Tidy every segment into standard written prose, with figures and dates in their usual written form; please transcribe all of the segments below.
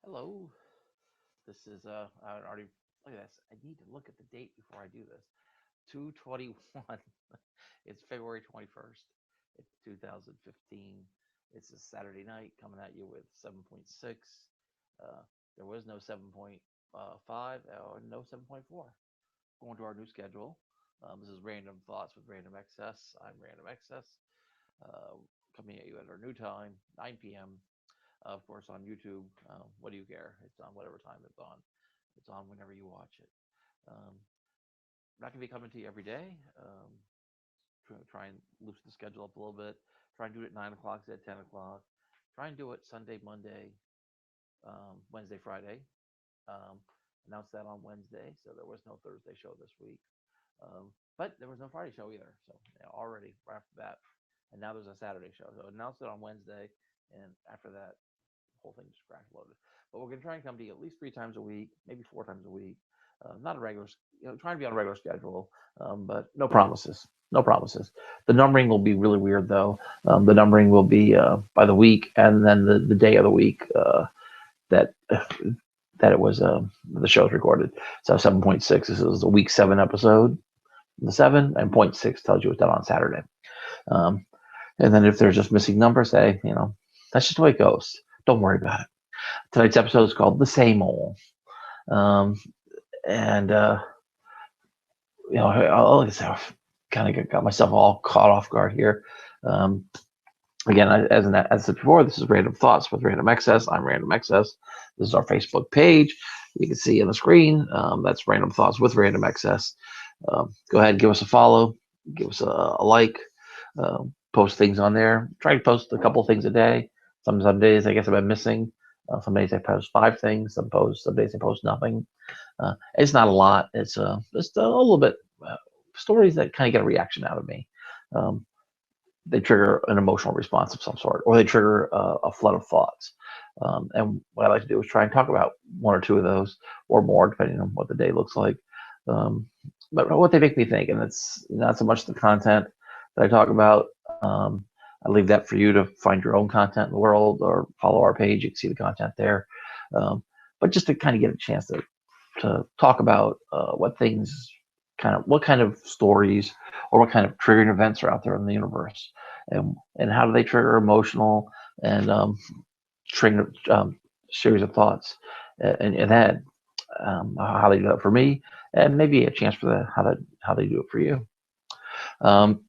Hello. This is I already look at this. I need to look at the date before I do this. 2/21. It's February 21st. It's 2015. It's a Saturday night coming at you with 7.6. Uh, there was no 7.5 or no 7.4. Going to our new schedule. This is Random Thoughts with Random Excess. I'm Random Excess. Uh, Coming at you at our new time, 9 p.m. Of course, on YouTube. What do you care? It's on whatever time it's on. It's on whenever you watch it. Um, not gonna be coming to you every day. Try and loosen the schedule up a little bit. Try and do it at 9 o'clock instead of 10 o'clock. Try and do it Sunday, Monday, Wednesday, Friday. Um, Announced that on Wednesday, so there was no Thursday show this week. But there was no Friday show either. So already right after that, and now there's a Saturday show. So announced it on Wednesday, and after that, whole thing just crash loaded. But we're going to try and come to you at least 3 times a week, maybe 4 times a week. Not a regular, trying to be on a regular schedule, but no promises. No promises. The numbering will be really weird though. The numbering will be by the week and then the day of the week that that it was the show's recorded. So 7.6. This is the week 7 episode. The 7 and point 6 tells you it's done on Saturday. Um, and then if there's just missing numbers, say that's just the way it goes. Don't worry about it. Tonight's episode is called "The Same Old," um, and like I said, I've kind of got myself all caught off guard here. Um, Again, as I said before, this is Random Thoughts with Random Excess. I'm Random Excess. This is our Facebook page. You can see on the screen. That's Random Thoughts with Random Excess. Go ahead and give us a follow. Give us a like. Post things on there. Try to post a couple things a day. Some days I guess I've been missing. Some days I post 5 things. Some days I post nothing. It's not a lot. It's just a little bit stories that kind of get a reaction out of me. Um, they trigger an emotional response of some sort, or they trigger a flood of thoughts. And what I like to do is try and talk about one or two of those, or more, depending on what the day looks like. Um, but what they make me think, and it's not so much the content that I talk about. I leave that for you to find your own content in the world, or follow our page. You can see the content there. But just to kind of get a chance to talk about what kind of stories or what kind of triggering events are out there in the universe, and how do they trigger emotional and trigger series of thoughts and head, how they do it for me, and maybe a chance for how they do it for you. Um,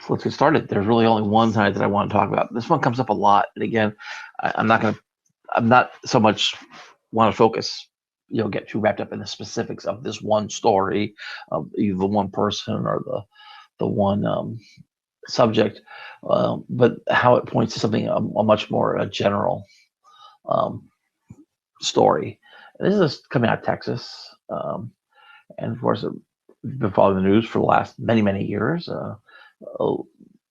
so let's get started. There's really only one tonight that I want to talk about. This one comes up a lot, and again, I'm not so much want to focus, get too wrapped up in the specifics of this one story, of either the one person or the one subject, but how it points to something a much more general um, story. And this is coming out of Texas, and of course, we've been following the news for the last many years. Uh,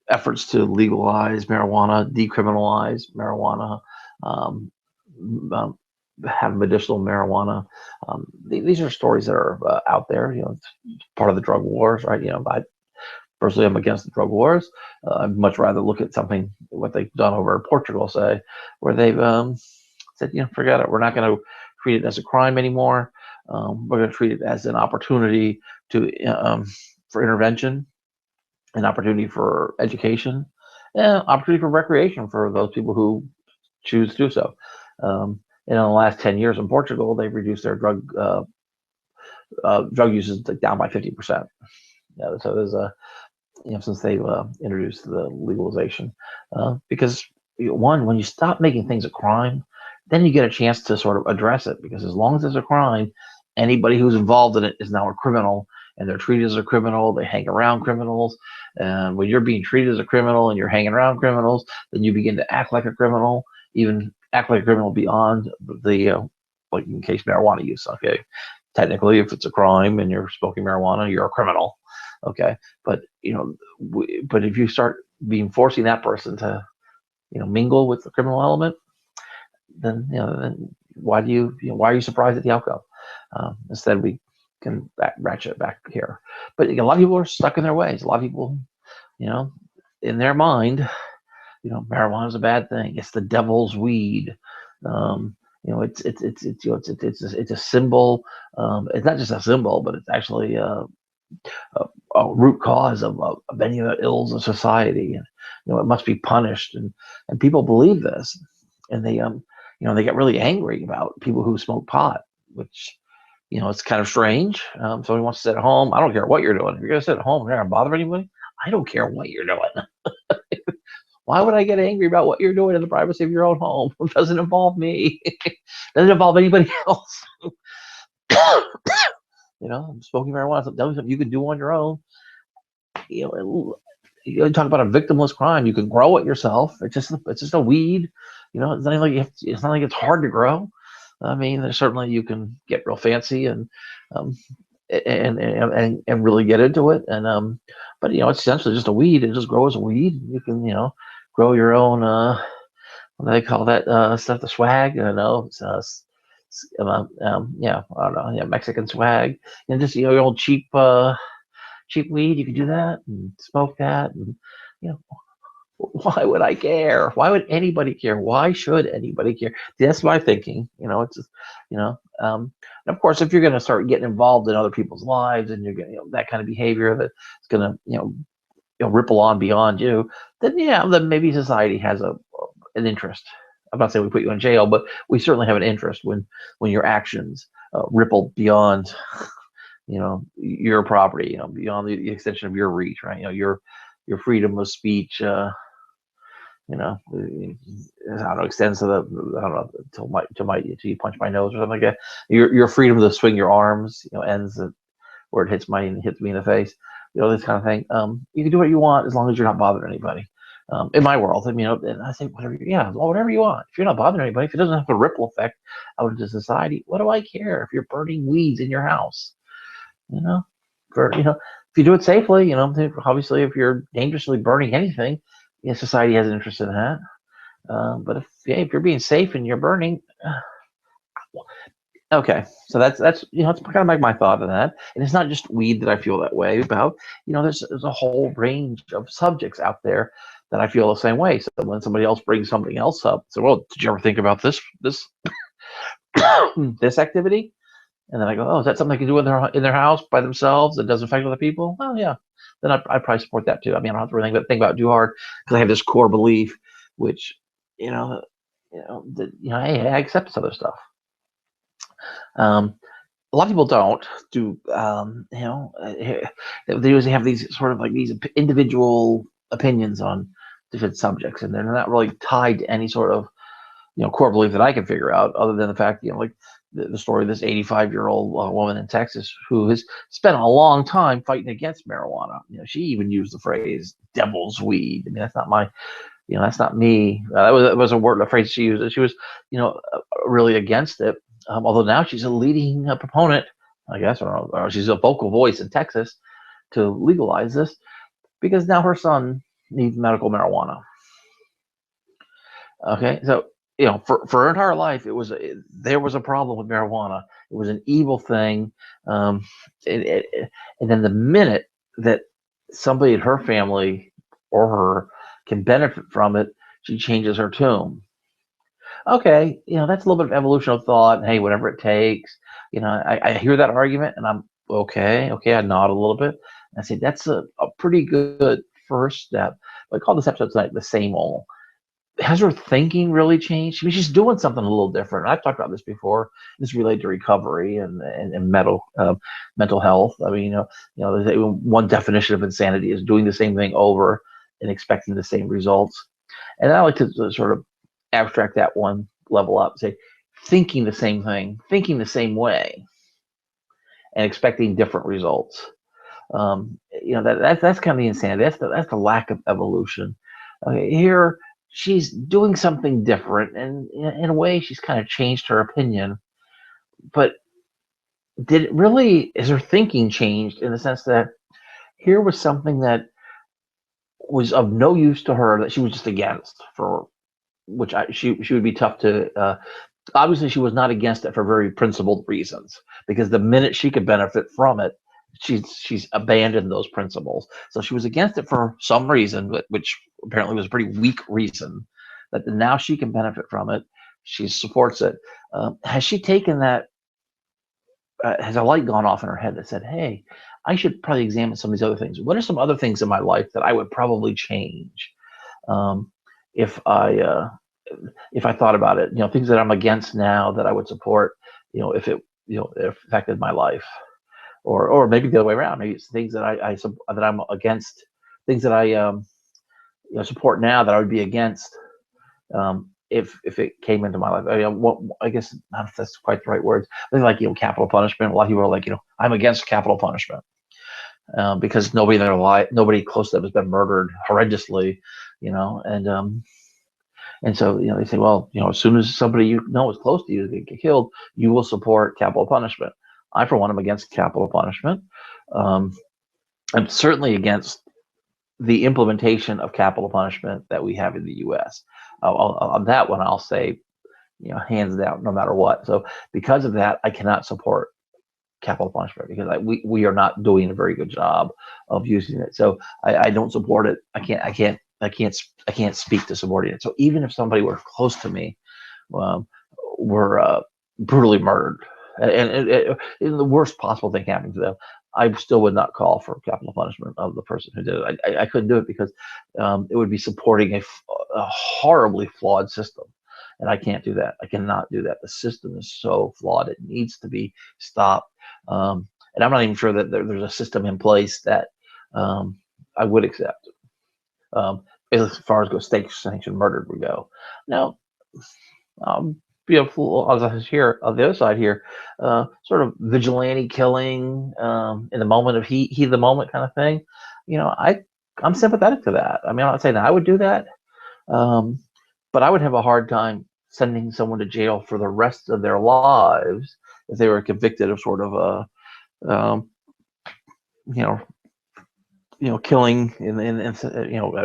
Efforts to legalize marijuana, decriminalize marijuana, um, um, have medicinal marijuana. These are stories that are out there. It's part of the drug wars, right? I personally am against the drug wars. I'd much rather look at something what they've done over in Portugal, say, where they've said, forget it. We're not going to treat it as a crime anymore. We're going to treat it as an opportunity to for intervention, an opportunity for education, and opportunity for recreation for those people who choose to do so. In the last 10 years in Portugal, they've reduced their drug uses down by 50%. So there's since they've introduced the legalization, because one, when you stop making things a crime, then you get a chance to sort of address it. Because as long as it's a crime, anybody who's involved in it is now a criminal, and they're treated as a criminal. They hang around criminals, and when you're being treated as a criminal and you're hanging around criminals, then you begin to act like a criminal, even act like a criminal beyond the like in case marijuana use. Okay, technically, if it's a crime and you're smoking marijuana, you're a criminal. Okay, but but if you start being forcing that person to mingle with the criminal element, then why are you surprised at the outcome? Instead, we can ratchet it back here. But a lot of people are stuck in their ways. A lot of people, in their mind, Marijuana is a bad thing. It's the devil's weed. Um, it's a symbol. It's not just a symbol, but it's actually a root cause of many of the ills of society, and it must be punished. And people believe this, and they get really angry about people who smoke pot, which it's kind of strange. Somebody wants to sit at home. I don't care what you're doing. If you're gonna sit at home and you're not gonna bother anybody, I don't care what you're doing. Why would I get angry about what you're doing in the privacy of your own home? It doesn't involve me. It doesn't involve anybody else. Smoking marijuana is something you can do on your own. You talk about a victimless crime. You can grow it yourself. It's just a weed. It's not like it's not like it's hard to grow. I mean, there's certainly you can get real fancy um, and really get into it. But it's essentially just a weed. It just grows as a weed. You can grow your own. What do they call that stuff? The swag. I don't know. Yeah, I don't know. Yeah, Mexican swag. And just your old cheap weed. You can do that and smoke that. And you know, why would I care? Why would anybody care? Why should anybody care? That's my thinking. It's just, you know, um, and of course, if you're going to start getting involved in other people's lives and you're getting that kind of behavior that's going to, ripple on beyond you, then yeah, then maybe society has an interest. I'm not saying we put you in jail, but we certainly have an interest when your actions ripple beyond, your property, beyond the extension of your reach, right? Your freedom of speech. I don't know, extends to I don't know, till you punch my nose or something like that. Your freedom to swing your arms, ends at where it hits me in the face, this kind of thing. You can do what you want as long as you're not bothering anybody. In my world, and I say whatever, yeah, whatever you want. If you're not bothering anybody, if it doesn't have a ripple effect out into society, what do I care if you're burning weeds in your house? You know, if you do it safely, obviously, if you're dangerously burning anything, society has an interest in that. But if you're being safe and you're burning, okay. So that's kind of like my thought on that. And it's not just weed that I feel that way about. There's a whole range of subjects out there that I feel the same way. So when somebody else brings something else up, so well, did you ever think about this this activity? And then I go, oh, is that something they can do in their house by themselves that doesn't affect other people? Oh yeah, then I probably support that too. I mean, I don't have to really think about it too hard because I have this core belief, which you know, hey, I accept this other stuff. Um, a lot of people don't do. They usually have these sort of like these individual opinions on different subjects, and they're not really tied to any sort of core belief that I can figure out, other than the fact, like the story of this 85-year-old woman in Texas who has spent a long time fighting against marijuana. She even used the phrase "devil's weed." I mean, that's not my, that's not me. That was a phrase she used. She was, really against it. Although now she's a leading proponent, I guess, or she's a vocal voice in Texas to legalize this because now her son needs medical marijuana. Okay, so for her entire life, there was a problem with marijuana. It was an evil thing, um, and then the minute that somebody in her family or her can benefit from it, she changes her tune. Okay, that's a little bit of evolution of thought. And hey, whatever it takes. I hear that argument, and I'm okay. Okay, I nod a little bit. And I say that's a pretty good first step. But I call this episode tonight the same old. Has her thinking really changed? I mean, she's doing something a little different. I've talked about this before. This related to recovery and mental health. I mean, one definition of insanity is doing the same thing over and expecting the same results. And I like to sort of abstract that one level up, say thinking the same thing, thinking the same way, and expecting different results. That's kind of the insanity. That's the lack of evolution. Okay, here she's doing something different, and in a way, she's kind of changed her opinion. But did it really? Is her thinking changed in the sense that here was something that was of no use to her that she was just against, for which she would be tough to. Obviously, she was not against it for very principled reasons, because the minute she could benefit from it, she's abandoned those principles. So she was against it for some reason, which apparently was a pretty weak reason. That now she can benefit from it. She supports it. Has she taken that? Has a light gone off in her head that said, "Hey, I should probably examine some of these other things. What are some other things in my life that I would probably change um, if I thought about it? Things that I'm against now that I would support. If it if affected my life." Or maybe the other way around. Maybe it's things that that I'm against, things that I support now that I would be against if it came into my life. I guess not if that's quite the right words. I think like capital punishment. A lot of people are like I'm against capital punishment because nobody close to them has been murdered horrendously, and so they say, well, as soon as somebody is close to you get killed, you will support capital punishment. I, for one, am against capital punishment. Um, I'm certainly against the implementation of capital punishment that we have in the U.S. On that one, I'll say, hands down, no matter what. So because of that, I cannot support capital punishment because we are not doing a very good job of using it. So I don't support it. I can't speak to supporting it. So even if somebody were close to me, were brutally murdered, and the worst possible thing happened to them, I still would not call for capital punishment of the person who did it. I couldn't do it because it would be supporting a horribly flawed system. And I can't do that. I cannot do that. The system is so flawed. It needs to be stopped. And I'm not even sure that there's a system in place that I would accept. As far as state sanctioned murder would go. Now, beautiful as I hear on the other side here, sort of vigilante killing in the moment of heat of the moment kind of thing. I'm sympathetic to that. I mean, I'm not saying that I would do that, but I would have a hard time sending someone to jail for the rest of their lives if they were convicted of sort of a killing in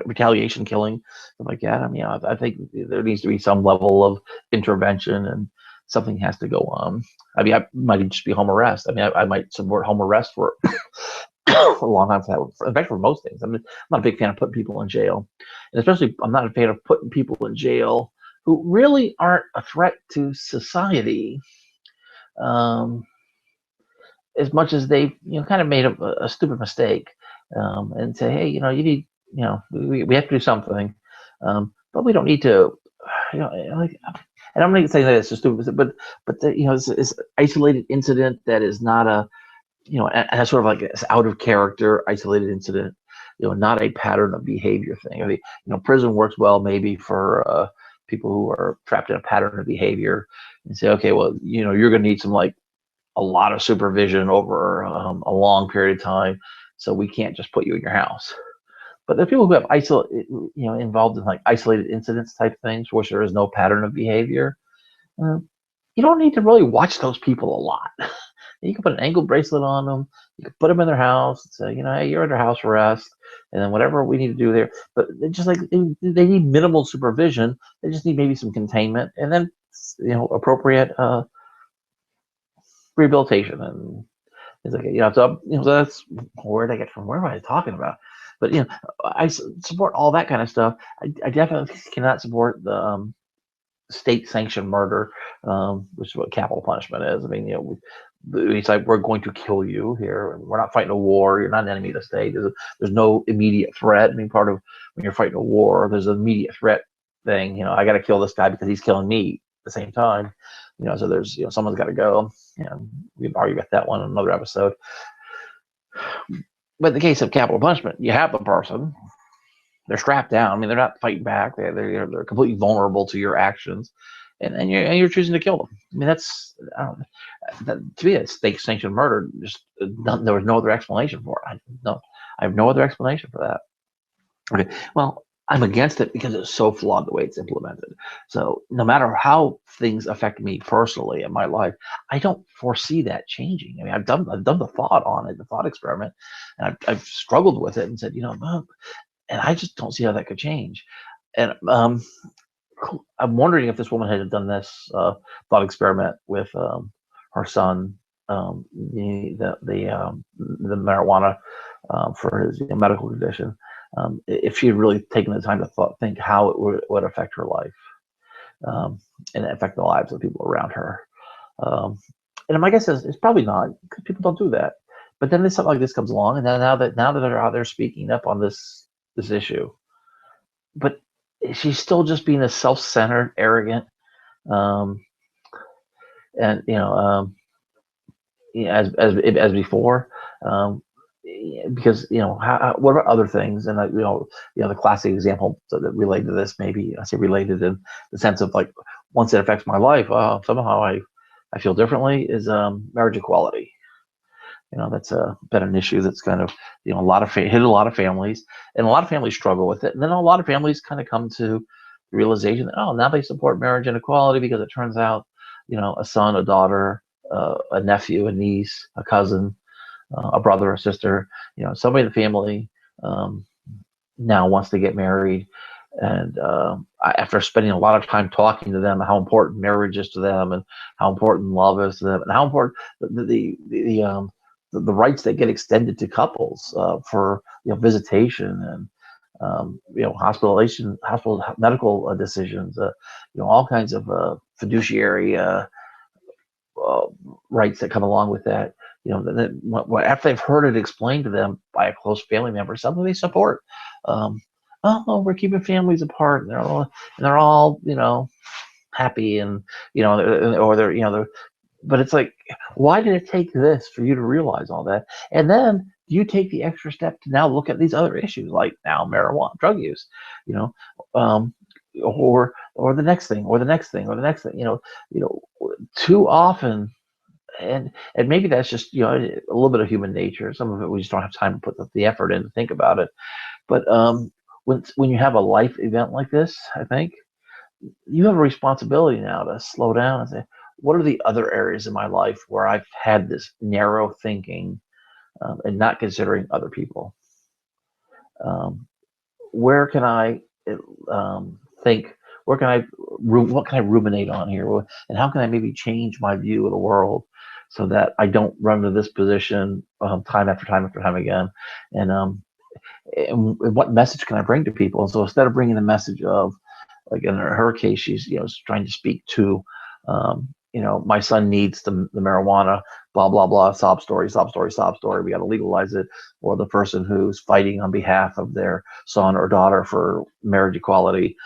retaliation killing, stuff like that. I mean, I think there needs to be some level of intervention and something has to go on. I mean, I might just be home arrest. I mean, I might support home arrest for a long time for that. In fact, for most things, I'm not a big fan of putting people in jail, and especially I'm not a fan of putting people in jail who really aren't a threat to society. As much as they've kind of made a stupid mistake, and say, hey, you need, we have to do something, but we don't need to, like, and I'm not saying that it's a stupid, but it's isolated incident that is not a sort of like it's out of character isolated incident, not a pattern of behavior thing. I mean, prison works well maybe for people who are trapped in a pattern of behavior and say, okay, well, you're going to need some a lot of supervision over a long period of time, so we can't just put you in your house. But the people who have involved in like isolated incidents type things, which there is no pattern of behavior, you don't need to really watch those people a lot. You can put an ankle bracelet on them. You can put them in their house and say, hey, you're under house arrest, and then whatever we need to do there. But just like they need minimal supervision, they just need maybe some containment, and then appropriate rehabilitation and things like that. So that's where did I get from? Where am I talking about? But I support all that kind of stuff. I definitely cannot support the state-sanctioned murder, which is what capital punishment is. I mean, it's like we're going to kill you here. We're not fighting a war. You're not an enemy of the state. There's no immediate threat. I mean, part of when you're fighting a war, there's an immediate threat thing. I got to kill this guy because he's killing me at the same time. So there's someone's got to go. We can argue about that one in another episode. But in the case of capital punishment, you have the person. They're strapped down. I mean, they're not fighting back. They're completely vulnerable to your actions, and you're choosing to kill them. I mean, to me, it's state-sanctioned murder. Just there was no other explanation for it. I have no other explanation for that. Okay, well, I'm against it because it's so flawed the way it's implemented. So no matter how things affect me personally in my life, I don't foresee that changing. I mean, I've done the thought on it, the thought experiment, and I've struggled with it and said, and I just don't see how that could change. And I'm wondering if this woman had done this thought experiment with her son the marijuana for his medical condition. If she had really taken the time to think how it would affect her life, and affect the lives of people around her. And my guess is it's probably not, because people don't do that. But then something like this comes along, and then now that they're out there speaking up on this issue, but she's still just being a self-centered, arrogant, um, and as before. Because what about other things? And the classic example that related to this, maybe I say related in the sense of like, once it affects my life, somehow I feel differently, is marriage equality. That's been an issue that's kind of hit a lot of families, and a lot of families struggle with it. And then a lot of families kind of come to the realization that, now they support marriage and equality because it turns out a son, a daughter, a nephew, a niece, a cousin, a brother or sister, somebody in the family now wants to get married. And after spending a lot of time talking to them, how important marriage is to them, and how important love is to them, and how important the rights that get extended to couples for visitation and hospital medical decisions, all kinds of fiduciary rights that come along with that. After they've heard it explained to them by a close family member, something they support. We're keeping families apart, and they're all happy, and or they're but it's like, why did it take this for you to realize all that? And then you take the extra step to now look at these other issues, like now marijuana, drug use, or the next thing, or the next thing, or the next thing. Too often, and maybe that's just a little bit of human nature. Some of it we just don't have time to put the effort in to think about it. But when you have a life event like this, I think you have a responsibility now to slow down and say, what are the other areas in my life where I've had this narrow thinking, and not considering other people? Where can I think? What can I ruminate on here? And how can I maybe change my view of the world so that I don't run to this position time after time after time again? And what message can I bring to people? And so instead of bringing the message of, like in her case, she's trying to speak to, my son needs the marijuana, blah blah blah, sob story, sob story, sob story. We got to legalize it. Or the person who's fighting on behalf of their son or daughter for marriage equality.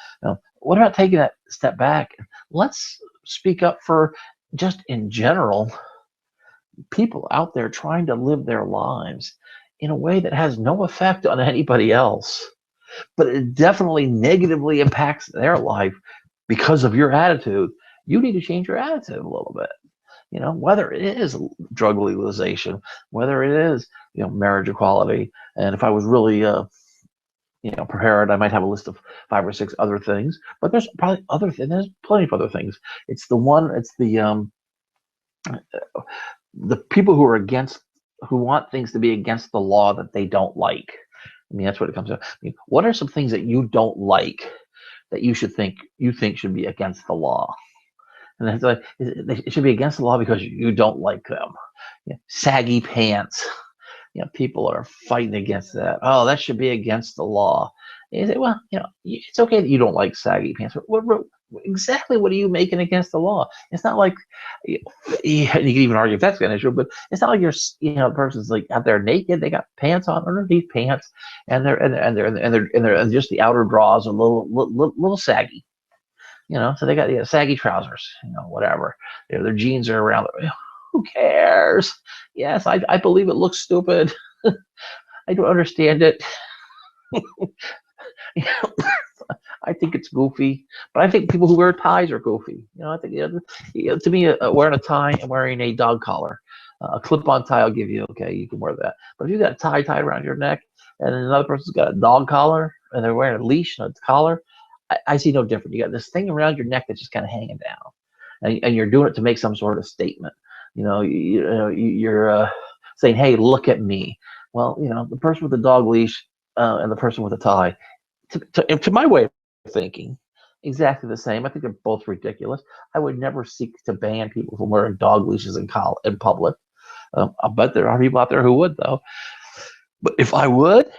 What about taking that step back? Let's speak up for, just in general, people out there trying to live their lives in a way that has no effect on anybody else, but it definitely negatively impacts their life because of your attitude. You need to change your attitude a little bit. Whether it is drug legalization, whether it is marriage equality. And if I was really prepared, I might have a list of 5 or 6 other things. But there's probably there's plenty of other things. It's the people who are who want things to be against the law that they don't like. I mean, that's what it comes to. I mean, what are some things that you don't like that you think should be against the law? And it's like, it should be against the law because you don't like them. Saggy pants. People are fighting against that. Oh, that should be against the law. And you say, well, it's okay that you don't like saggy pants. Exactly what are you making against the law? It's not like, you can even argue if that's an issue, but it's not like the person's like out there naked. They got pants on underneath pants, and they're just the outer drawers are a little saggy. So they got saggy trousers, whatever. Their jeans are around. Who cares? Yes, I believe it looks stupid. I don't understand it. I think it's goofy, but I think people who wear ties are goofy. I think to me, wearing a tie and wearing a dog collar, a clip-on tie, I'll give you, okay, you can wear that. But if you got a tie tied around your neck, and another person's got a dog collar and they're wearing a leash and a collar, I see no different. You got this thing around your neck that's just kind of hanging down, and you're doing it to make some sort of statement. You're saying, "Hey, look at me." Well, the person with the dog leash and the person with the tie, to my way of thinking, exactly the same. I think they're both ridiculous. I would never seek to ban people from wearing dog leashes in public. I bet there are people out there who would, though. But if I would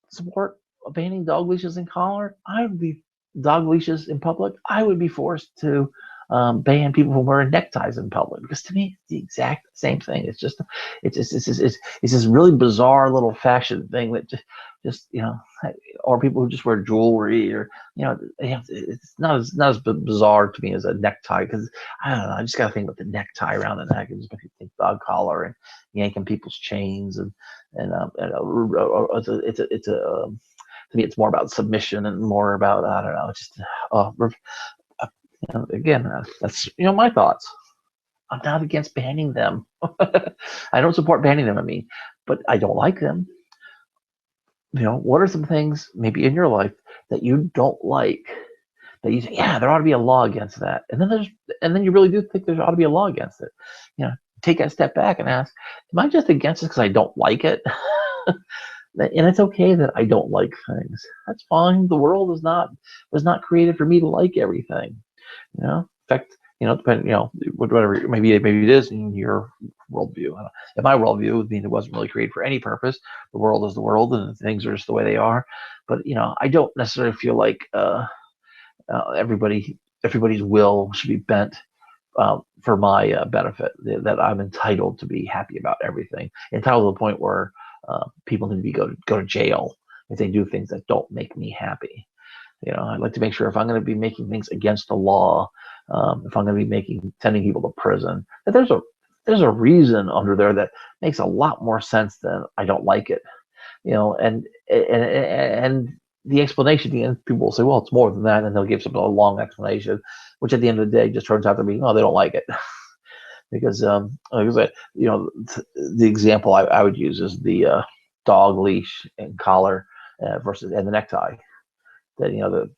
support banning dog leashes in collar, I would be dog leashes in public. I would be forced to ban people from wearing neckties in public, because to me it's the exact same thing. It's this really bizarre little fashion thing that just or people who just wear jewelry, or it's not as bizarre to me as a necktie, because I don't know, I just got to think about the necktie around the neck and just make you think dog collar and yanking people's chains, and it's a to me it's more about submission and more about, I don't know, just again, that's my thoughts. I'm not against banning them. I don't support banning them. I mean, but I don't like them. What are some things maybe in your life that you don't like, that you say, yeah, there ought to be a law against that, and then you really do think there ought to be a law against it? Take a step back and ask, am I just against it because I don't like it? And it's okay that I don't like things. That's fine. The world was not created for me to like everything. In fact, depending, whatever, maybe it is in your worldview. In my worldview, it would mean it wasn't really created for any purpose. The world is the world, and things are just the way they are. But I don't necessarily feel like everybody's will should be bent for my benefit. That I'm entitled to be happy about everything, entitled to the point where people need to go to jail if they do things that don't make me happy. I'd like to make sure if I'm going to be making things against the law, if I'm going to be sending people to prison, that there's a reason under there that makes a lot more sense than I don't like it. And the explanation, the end, people will say, well, it's more than that, and they'll give some a long explanation, which at the end of the day just turns out to be, oh, they don't like it. Because the example I would use is the dog leash and collar versus the necktie. That the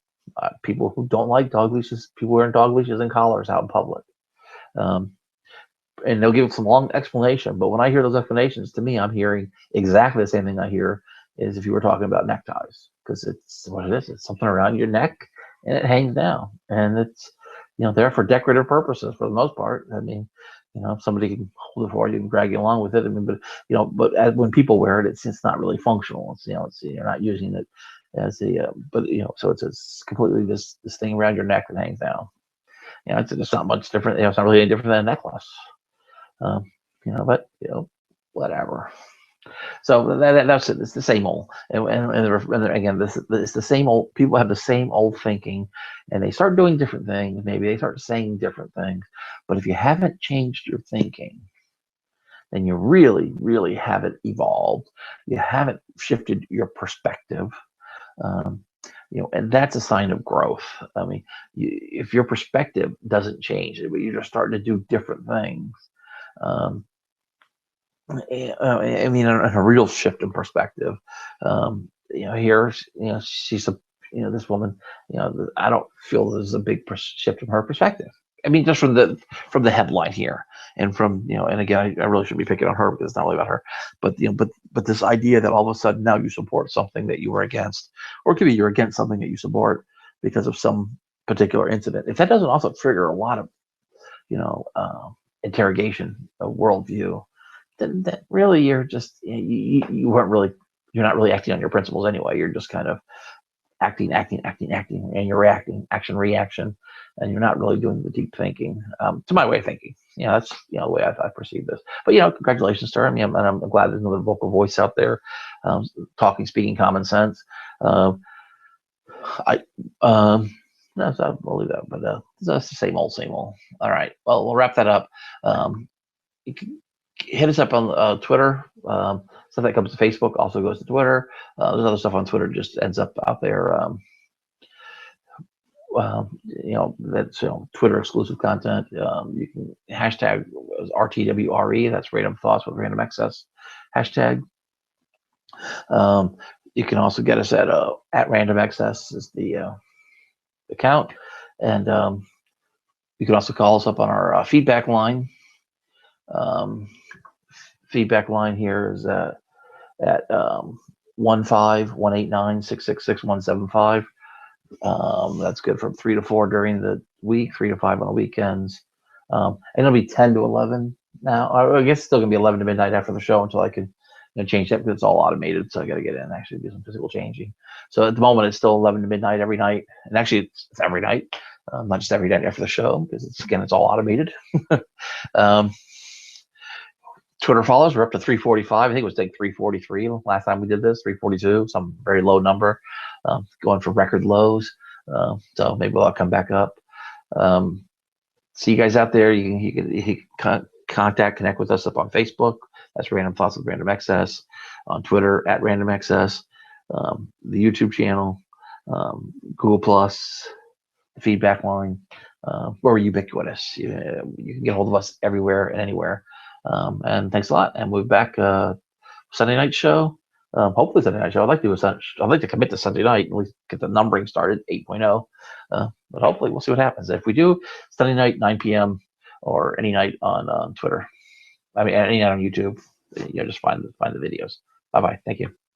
people who don't like dog leashes, people wearing dog leashes and collars out in public, and they'll give some long explanation. But when I hear those explanations, to me, I'm hearing exactly the same thing I hear as if you were talking about neckties, because it's what it is. It's something around your neck and it hangs down, and it's there for decorative purposes for the most part. I mean, somebody can hold it for you and drag you along with it. I mean, but when people wear it, it's not really functional. It's you're not using it as so it's completely this thing around your neck that hangs down. It's not much different. It's not really any different than a necklace. But whatever. So that's it. It's the same old, and again, it's the same old. People have the same old thinking, and they start doing different things. Maybe they start saying different things. But if you haven't changed your thinking, then you really, really haven't evolved. You haven't shifted your perspective. And that's a sign of growth. I mean, if your perspective doesn't change, but you're just starting to do different things. I mean, a real shift in perspective. Here, she's this woman. I don't feel there's a big shift in her perspective. I mean, just from the headline here, and from and again, I really should be picking on her because it's not really about her, but but this idea that all of a sudden now you support something that you were against, or it could be you're against something that you support because of some particular incident. If that doesn't also trigger a lot of interrogation of worldview, then that really you're just you weren't really, you're not really acting on your principles anyway. You're just kind of acting, and you're reacting, reaction, and you're not really doing the deep thinking. To my way of thinking, that's the way I perceive this. But congratulations to her. I mean, and I'm glad there's another vocal voice out there, speaking common sense. No, so I'll leave that. But that's the same old, same old. All right. Well, we'll wrap that up. You can hit us up on Twitter. Stuff that comes to Facebook also goes to Twitter. There's other stuff on Twitter just ends up out there. That's Twitter exclusive content. You can hashtag RTWRE. That's Random Thoughts with Random Access hashtag. You can also get us at Random Access is the account, and you can also call us up on our feedback line. Feedback line here is at 15189-666-175. That's good from 3 to 4 during the week, 3 to 5 on the weekends, and it'll be 10 to 11 Now, I guess it's still gonna be 11 to midnight after the show until I can change that because it's all automated. So I got to get in and actually do some physical changing. So at the moment, it's still 11 to midnight every night, and actually it's every night, not just every night after the show because it's all automated. um, Twitter follows were up to 345. I think it was like 343 last time we did this. 342, some very low number, going for record lows. So maybe we'll come back up. See you guys out there. You can connect with us up on Facebook. That's Random Thoughts with Random Access. On Twitter at Random Access. The YouTube channel, Google Plus, the feedback line. We're ubiquitous. You can get a hold of us everywhere and anywhere. And thanks a lot. And we'll be back Sunday night show. Hopefully Sunday night show. I'd like to commit to Sunday night and at least get the numbering started 8.0. But hopefully we'll see what happens. If we do, Sunday night 9 p.m. or any night on Twitter. I mean, any night on YouTube. Just find the videos. Bye bye. Thank you.